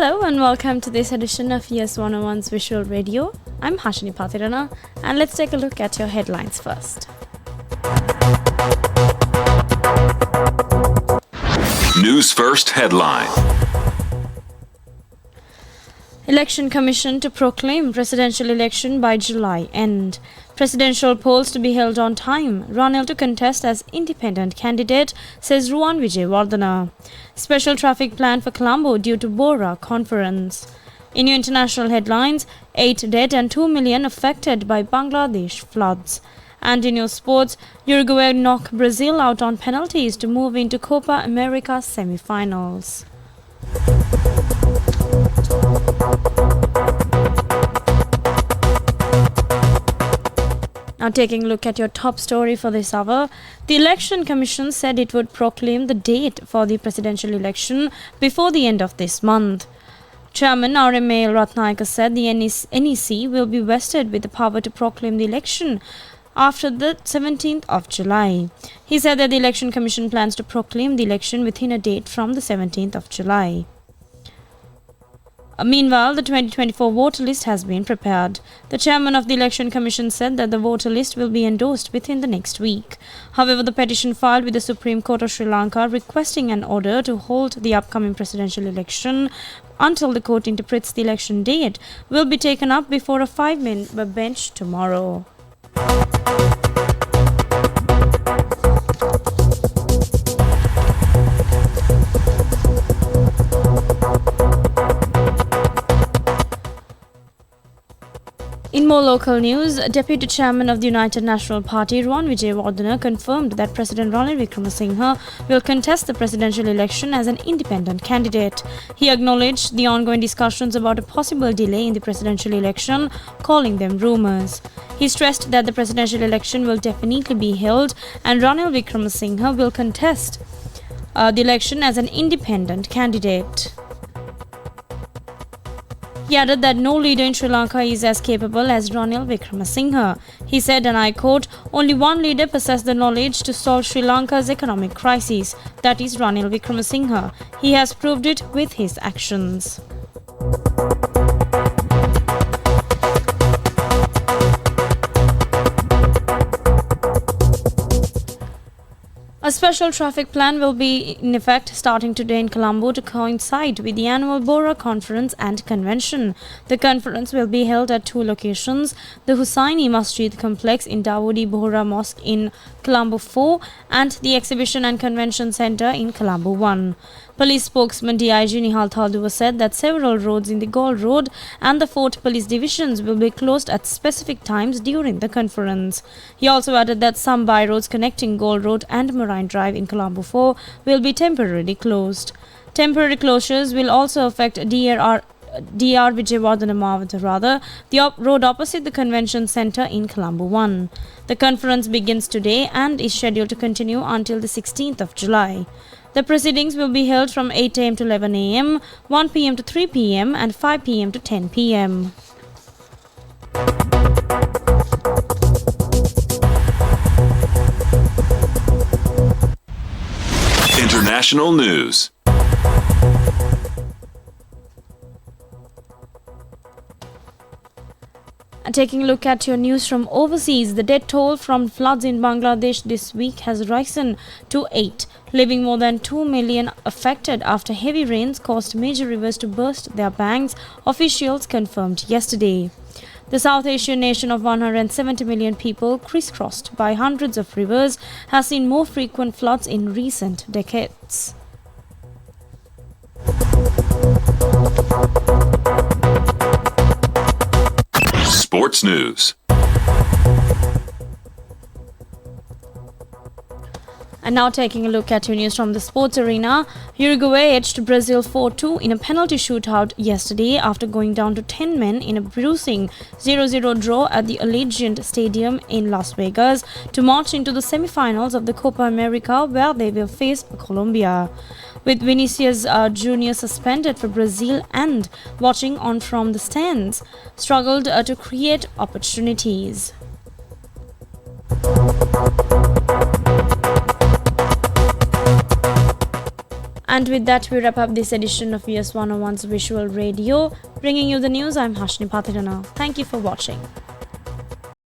Hello and welcome to this edition of Yes 101's Visual Radio. I'm Hashini Pathirana and let's take a look at your headlines first. News First headline. Election Commission to proclaim presidential election by July end. Presidential polls to be held on time. Ranil to contest as independent candidate, says Ruwan Vijayawardena. Special traffic plan for Colombo due to Bora conference. In your international headlines, 8 dead and 2 million affected by Bangladesh floods. And in your sports, Uruguay knock Brazil out on penalties to move into Copa America semi-finals. Now taking a look at your top story for this hour, the Election Commission said it would proclaim the date for the presidential election before the end of this month. Chairman RMA Ratnayaka said the NEC will be vested with the power to proclaim the election after the 17th of July. He said that the Election Commission plans to proclaim the election within a date from the 17th of July. Meanwhile, the 2024 voter list has been prepared. The chairman of the Election Commission said that the voter list will be endorsed within the next week. However, the petition filed with the Supreme Court of Sri Lanka requesting an order to hold the upcoming presidential election until the court interprets the election date will be taken up before a 5-member bench tomorrow. In more local news, Deputy Chairman of the United National Party, Ruwan Vijayawardena, confirmed that President Ranil Wickremesinghe will contest the presidential election as an independent candidate. He acknowledged the ongoing discussions about a possible delay in the presidential election, calling them rumours. He stressed that the presidential election will definitely be held and Ranil Wickremesinghe will contest the election as an independent candidate. He added that no leader in Sri Lanka is as capable as Ranil Wickremesinghe. He said, and I quote, "Only one leader possesses the knowledge to solve Sri Lanka's economic crisis. That is Ranil Wickremesinghe. He has proved it with his actions." A special traffic plan will be in effect starting today in Colombo to coincide with the annual Bora Conference and Convention. The conference will be held at 2 locations, the Hussaini Masjid Complex in Dawoodi Bohra Mosque in Colombo 4 and the Exhibition and Convention Centre in Colombo 1. Police spokesman DIG Nihal Thalduwa said that several roads in the Galle Road and the Fort Police divisions will be closed at specific times during the conference. He also added that some byroads connecting Galle Road and Marine Drive in Colombo 4 will be temporarily closed. Temporary closures will also affect DR Vijayawardena Mawata, the road opposite the convention centre in Colombo 1. The conference begins today and is scheduled to continue until the 16th of July. The proceedings will be held from 8 am to 11 am, 1 pm to 3 pm and 5 pm to 10 pm. International news. Taking a look at your news from overseas, the death toll from floods in Bangladesh this week has risen to 8, leaving more than 2 million affected after heavy rains caused major rivers to burst their banks, officials confirmed yesterday. The South Asian nation of 170 million people, crisscrossed by hundreds of rivers, has seen more frequent floods in recent decades. Sports news. And now taking a look at your news from the sports arena, Uruguay edged Brazil 4-2 in a penalty shootout yesterday after going down to 10 men in a bruising 0-0 draw at the Allegiant Stadium in Las Vegas to march into the semi-finals of the Copa America where they will face Colombia. With Vinicius Jr. suspended for Brazil and watching on from the stands, struggled to create opportunities. And with that, we wrap up this edition of US 101's Visual Radio. Bringing you the news, I'm Hashni Patirana. Thank you for watching.